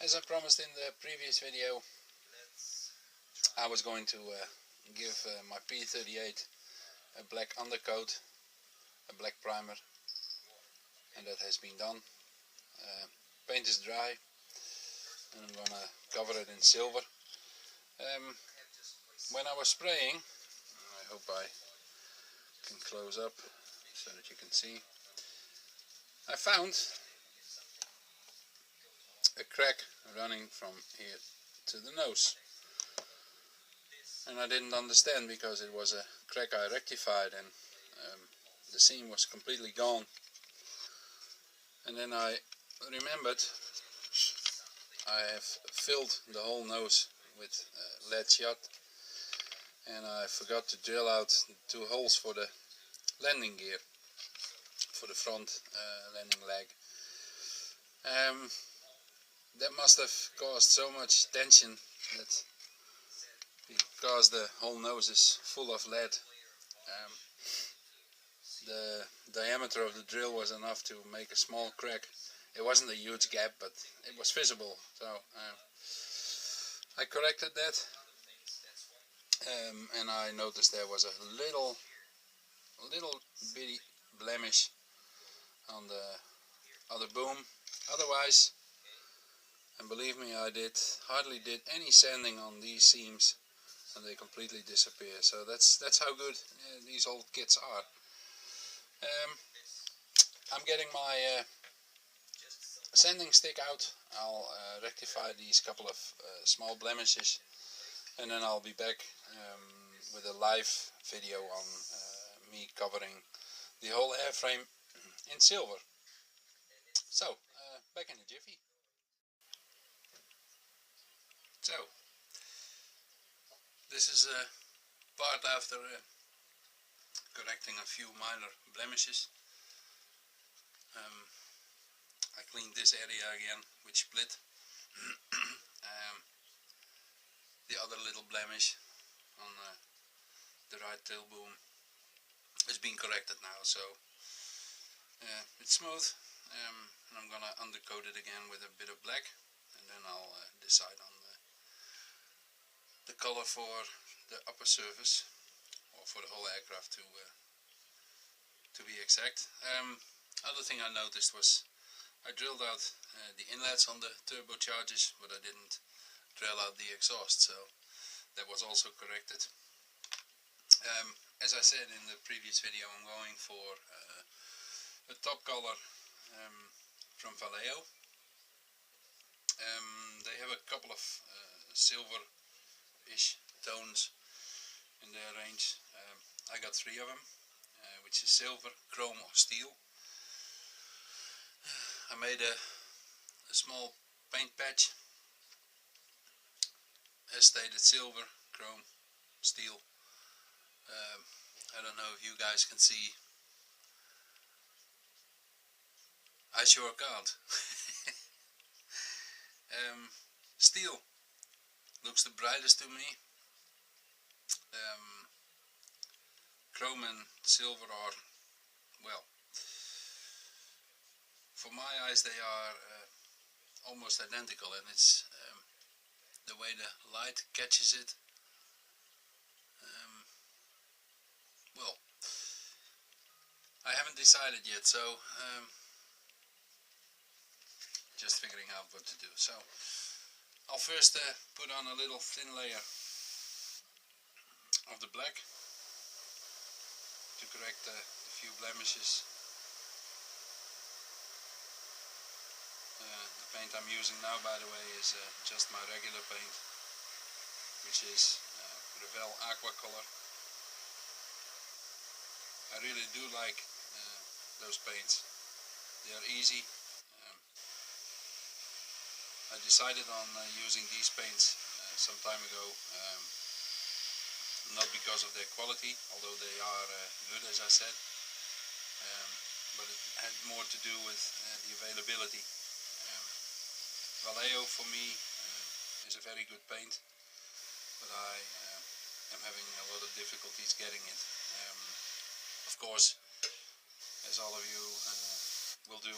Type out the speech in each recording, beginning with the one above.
As I promised in the previous video, I was going to give my P38 a black undercoat, a black primer, and that has been done. Paint is dry and I'm gonna cover it in silver. When I was spraying, I hope I can close up so that you can see, I found a crack running from here to the nose, and I didn't understand because it was a crack I rectified and the seam was completely gone. And then I remembered I have filled the whole nose with lead shot, and I forgot to drill out 2 holes for the landing gear, for the front landing leg. That must have caused so much tension that because the whole nose is full of lead, the diameter of the drill was enough to make a small crack. It wasn't a huge gap, but it was visible, so I corrected that, and I noticed there was a little bitty blemish on the other boom. Otherwise, and believe me, I hardly did any sanding on these seams, and they completely disappear. So that's how good these old kits are. I'm getting my sanding stick out. I'll rectify these couple of small blemishes, and then I'll be back with a live video on me covering the whole airframe in silver. So, back in a jiffy. So, this is a part after correcting a few minor blemishes. I cleaned this area again, which split. The other little blemish on the right tail boom has been corrected now, so it's smooth. And I'm gonna undercoat it again with a bit of black, and then I'll decide on the color for the upper surface, or for the whole aircraft to be exact. Other thing I noticed was I drilled out the inlets on the turbochargers, but I didn't drill out the exhaust, so that was also corrected. As I said in the previous video, I'm going for a top color from Vallejo. They have a couple of silver-ish tones in their range. I got 3 of them, which is silver, chrome or steel. I made a small paint patch as stated: silver, chrome, steel. I don't know if you guys can see. I sure can't. Steel looks the brightest to me. Chrome and silver are, well, for my eyes they are almost identical, and it's the way the light catches it. Well, I haven't decided yet, so just figuring out what to do. So I'll first put on a little thin layer of the black to correct a few blemishes. The paint I'm using now, by the way, is just my regular paint, which is Regeling aqua color. I really do like those paints. They are easy. I decided on using these paints some time ago, not because of their quality, although they are good, as I said, but it had more to do with the availability. Vallejo for me is a very good paint, but I am having a lot of difficulties getting it. Of course, as all of you will do,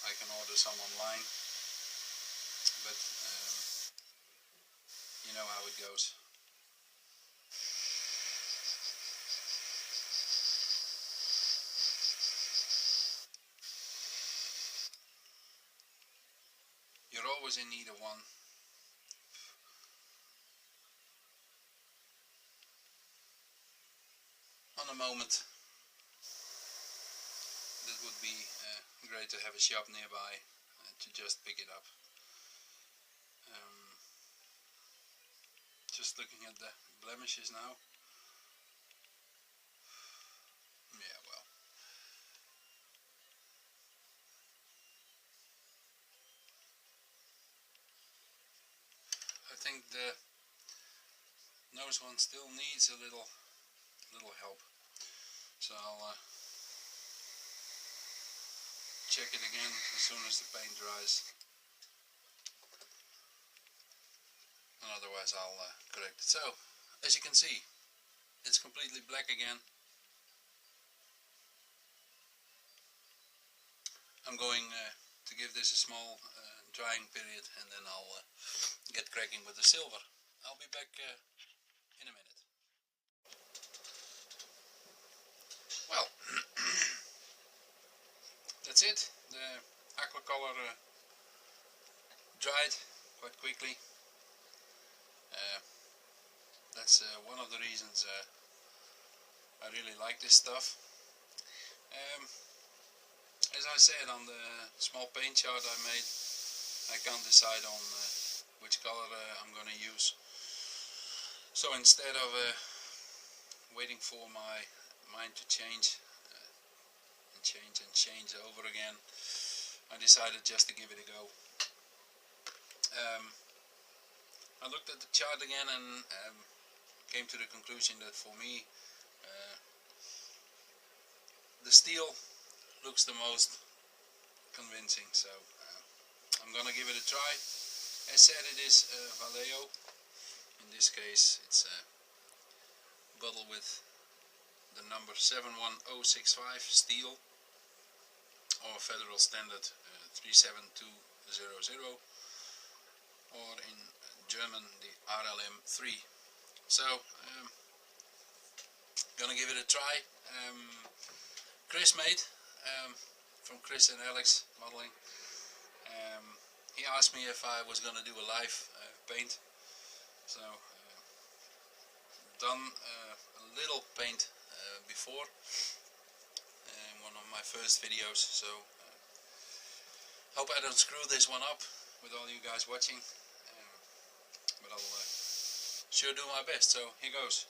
I can order some online, but you know how it goes. You're always in need of one. On a moment, that would be great to have a shop nearby to just pick it up. Just looking at the blemishes now. Yeah, well. I think the nose one still needs a little help. So I'll check it again as soon as the paint dries. And otherwise I'll correct it. So, as you can see, it's completely black again. I'm going to give this a small drying period, and then I'll get cracking with the silver. I'll be back in a minute. Well, that's it. The aqua color dried quite quickly. That's one of the reasons I really like this stuff. As I said on the small paint chart I made, I can't decide on which color I'm going to use. So instead of waiting for my mind to change and change over again, I decided just to give it a go. I looked at the chart again and came to the conclusion that for me the steel looks the most convincing, so I'm gonna give it a try. As said, it is Vallejo. In this case it's a bottle with the number 71065 steel, or Federal Standard 37200, or in German the RLM 3. So gonna give it a try. Chris made from Chris and Alex Modeling. He asked me if I was going to do a live paint. So done a little paint before in one of my first videos. So hope I don't screw this one up with all you guys watching. But I'll sure do my best. So here goes.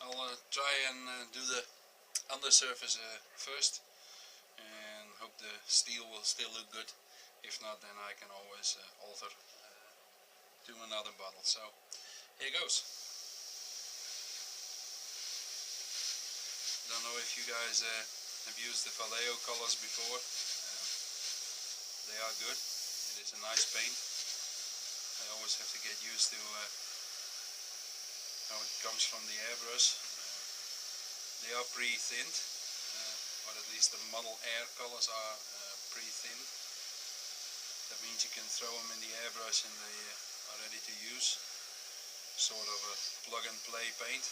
I'll try and do the undersurface first, and hope the steel will still look good. If not, then I can always alter to another bottle. So here goes. Don't know if you guys have used the Vallejo colors before. They are good. It is a nice paint. I always have to get used to how it comes from the airbrush. They are pre-thinned, or at least the Model Air colors are pre-thinned. That means you can throw them in the airbrush and they are ready to use. Sort of a plug and play paint.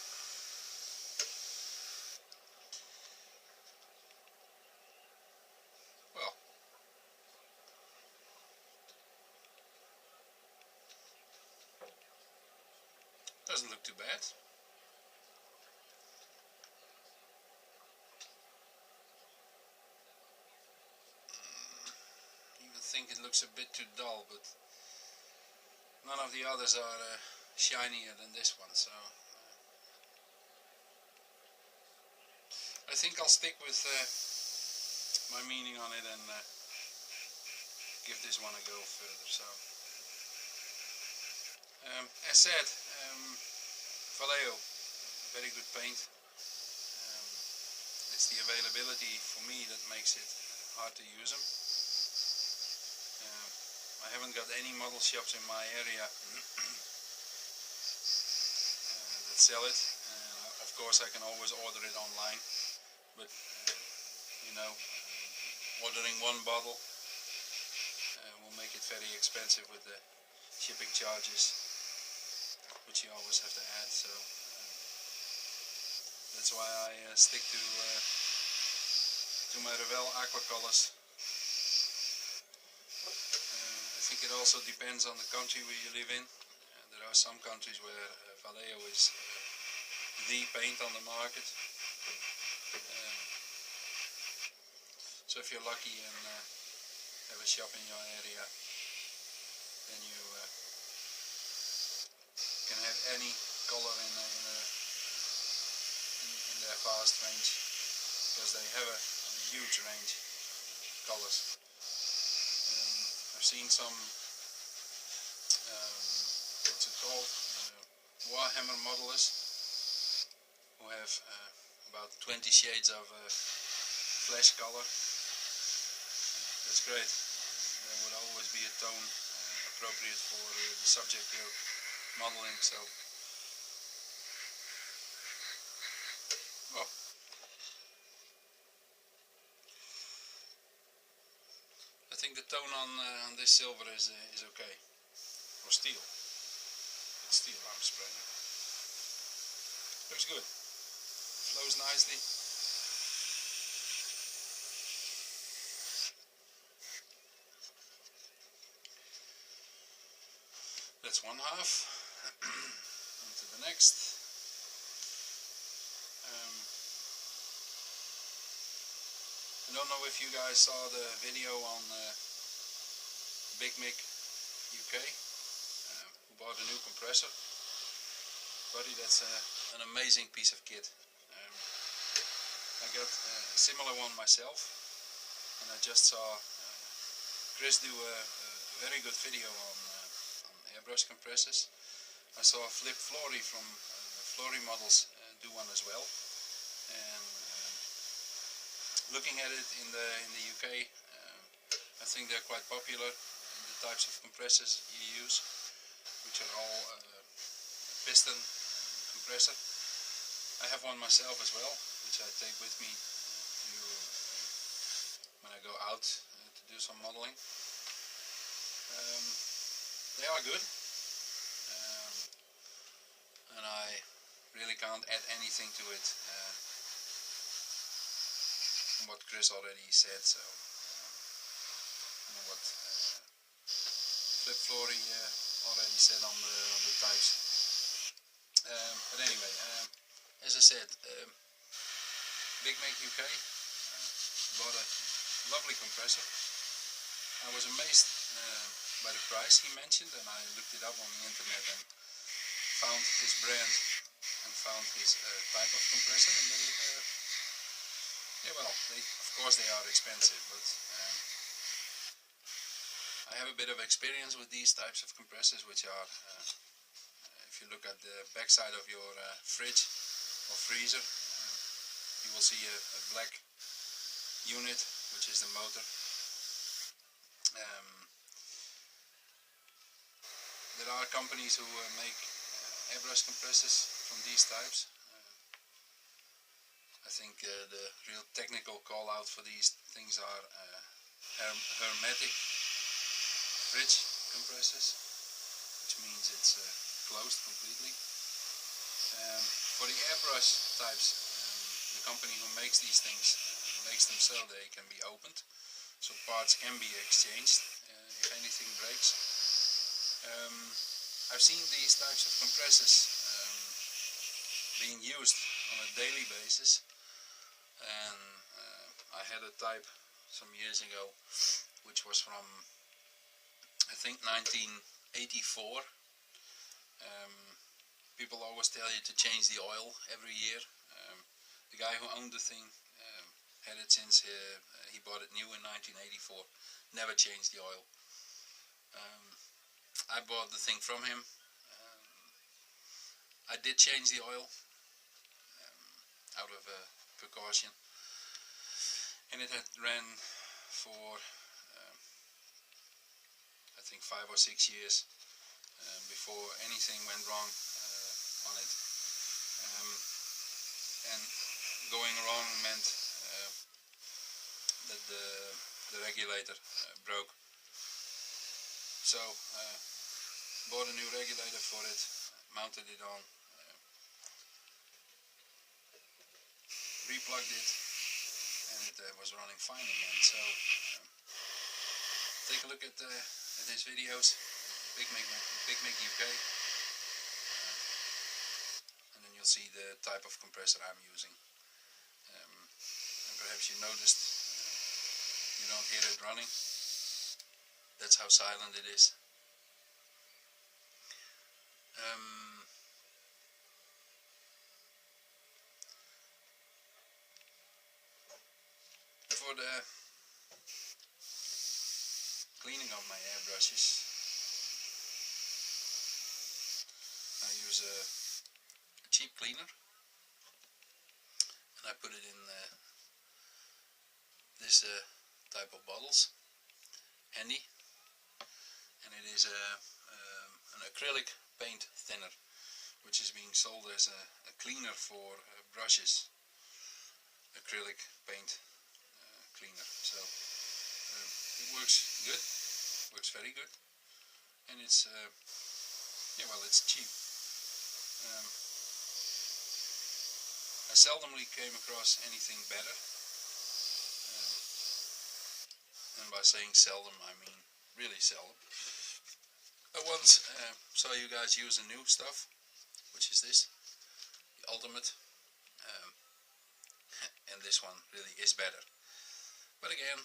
Well, doesn't look too bad. I think it looks a bit too dull, but none of the others are shinier than this one, so I think I'll stick with my meaning on it and give this one a go further. So as said, Vallejo, very good paint. It's the availability for me that makes it hard to use them. I haven't got any model shops in my area that sell it. Of course I can always order it online, but you know, ordering one bottle will make it very expensive with the shipping charges, which you always have to add. So that's why I stick to my Revel aqua colors. I think it also depends on the country where you live in. There are some countries where Vallejo is the paint on the market. So if you're lucky and have a shop in your area, then you can have any color in their fast range, because they have a huge range of colors. I've seen some, what's it called, Warhammer modelers who have about 20 shades of flesh color. That's great. There would always be a tone appropriate for the subject you're modeling. So, well, I think the tone on this silver is okay. Or steel. It's steel I'm spraying. Looks good. Flows nicely. That's one half. Onto the next. I don't know if you guys saw the video on Big Mick UK, who bought a new compressor. Buddy, that's an amazing piece of kit. I got a similar one myself, and I just saw Chris do a very good video on airbrush compressors. I saw Flip Flory from Flory Models do one as well, and looking at it in the UK, I think they're quite popular, the types of compressors you use, which are all piston compressor. I have one myself as well, which I take with me when I go out to do some modeling. They are good, and I really can't add anything to it from what Chris already said. So I know what Flip Flory already said on the types. But anyway, as I said, Big Mac UK bought a lovely compressor. I was amazed by the price he mentioned, and I looked it up on the internet and found his brand and found his type of compressor. And they, yeah, well, of course they are expensive, but I have a bit of experience with these types of compressors, which are, if you look at the back side of your fridge or freezer, you will see a black unit, which is the motor. There are companies who make airbrush compressors from these types. I think the real technical call out for these things are hermetic fridge compressors, which means it's closed completely. For the airbrush types, the company who makes these things makes them so they can be opened, so parts can be exchanged if anything breaks. I've seen these types of compressors being used on a daily basis, and I had a type some years ago which was from, I think, 1984. People always tell you to change the oil every year. The guy who owned the thing had it since he bought it new in 1984, never changed the oil. I bought the thing from him. I did change the oil out of precaution, and it had ran for I think 5 or 6 years before anything went wrong on it. And going wrong meant that the regulator broke. So bought a new regulator for it, mounted it on, replugged it, and it was running fine again. So take a look at his videos, Big Mick UK, and then you'll see the type of compressor I'm using. And perhaps you noticed you don't hear it running. That's how silent it is. For the cleaning of my airbrushes, I use a cheap cleaner, and I put it in this type of bottles, handy, and it is an acrylic paint thinner, which is being sold as a cleaner for brushes, acrylic paint cleaner. So it works good, works very good, and it's yeah, well, it's cheap. I seldomly came across anything better, and by saying seldom I mean really seldom. I once saw you guys using new stuff, which is this, the Ultimate, and this one really is better. But again,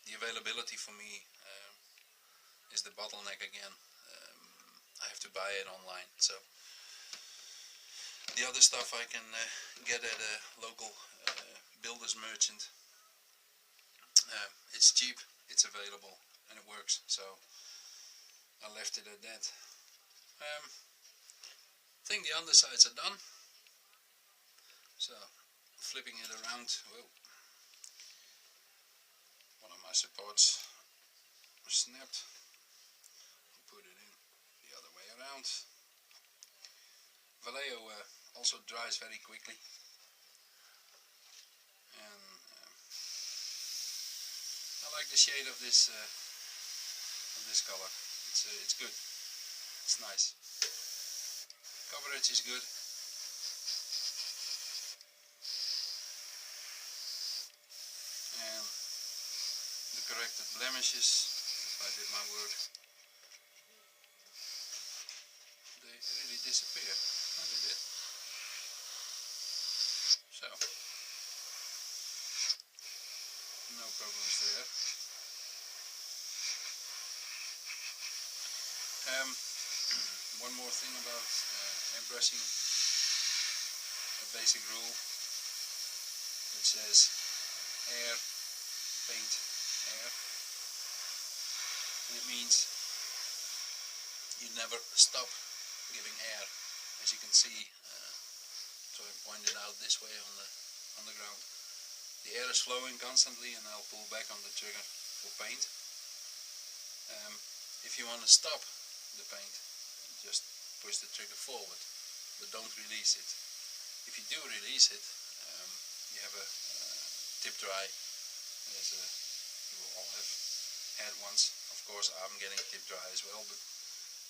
the availability for me is the bottleneck again. I have to buy it online, so the other stuff I can get at a local builder's merchant. It's cheap, it's available, and it works, so I left it at that. I think the undersides are done, so flipping it around. Whoa. One of my supports snapped. I'll put it in the other way around. Vallejo also dries very quickly, and I like the shade of this color. It's good. It's nice. Coverage is good. And the corrected blemishes, if I did my work, they really disappear. And they did. So, no problems there. One more thing about airbrushing, a basic rule which says air, paint, air, and it means you never stop giving air. As you can see, so I pointed out this way on the ground, the air is flowing constantly, and I'll pull back on the trigger for paint. If you want to stop the paint, just push the trigger forward, but don't release it. If you do release it, you have a tip dry, as you will all have had once. Of course, I'm getting tip dry as well, but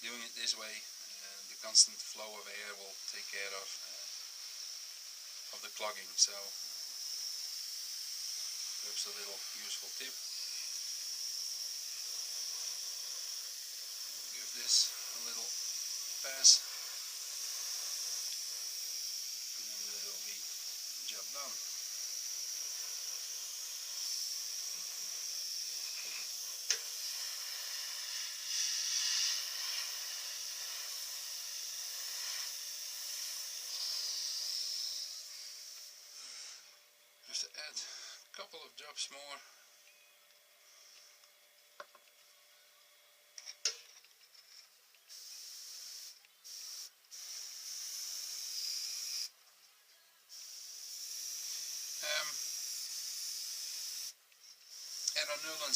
doing it this way, the constant flow of air will take care of the clogging. So perhaps a little useful tip. Give this a little pass, and then that will be job done. Have to add a couple of drops more. Newland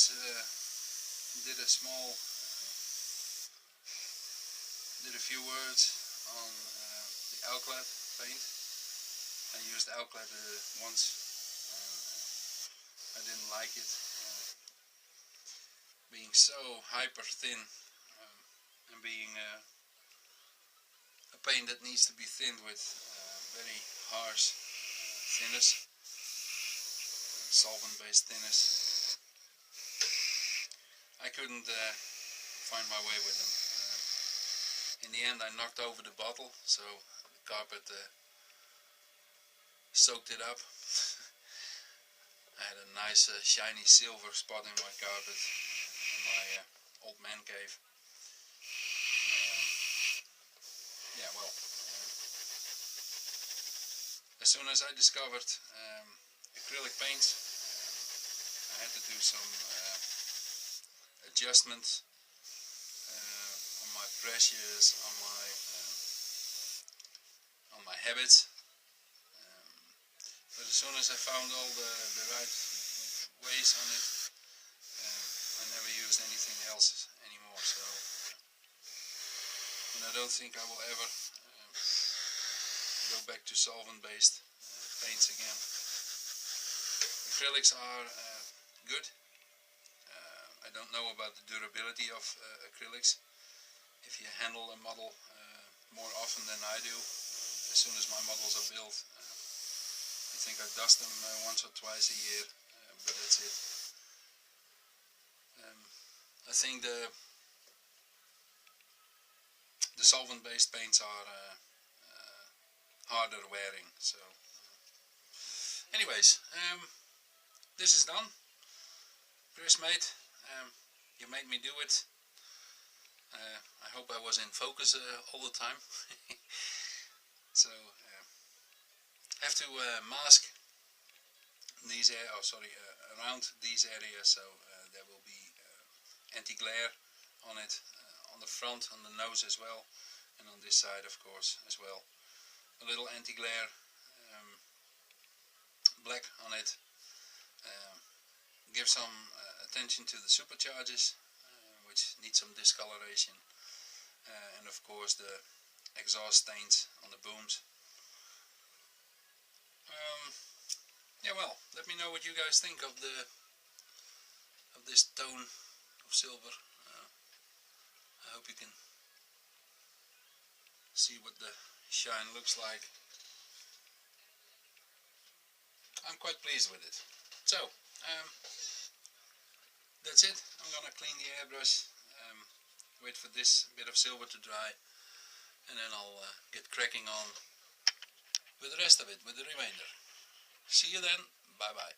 did a few words on the Alclad paint. I used Alclad once. I didn't like it, being so hyper thin. and being a paint that needs to be thinned with very harsh thinners, solvent-based thinners, I couldn't find my way with them. In the end, I knocked over the bottle, so the carpet soaked it up. I had a nice shiny silver spot in my carpet in my old man cave. Yeah, well, as soon as I discovered acrylic paints, I had to do some adjustments on my pressures, on my habits. But as soon as I found all the right ways on it, I never used anything else anymore. So, and I don't think I will ever go back to solvent-based paints again. Acrylics are good. I don't know about the durability of acrylics. If you handle a model more often than I do, as soon as my models are built, I think I dust them once or twice a year, but that's it. I think the solvent-based paints are harder wearing. So, anyways, this is done. Chris, mate, you made me do it. I hope I was in focus all the time. So. Have to mask these around these areas, so there will be anti-glare on it, on the front, on the nose as well, and on this side of course as well. A little anti-glare black on it. Give some attention to the superchargers, which need some discoloration, and of course the exhaust stains on the booms. Yeah, well, let me know what you guys think of this tone of silver. I hope you can see what the shine looks like. I'm quite pleased with it. So, that's it. I'm gonna clean the airbrush, wait for this bit of silver to dry, and then I'll get cracking on with the rest of it, with the remainder. See you then. Bye bye.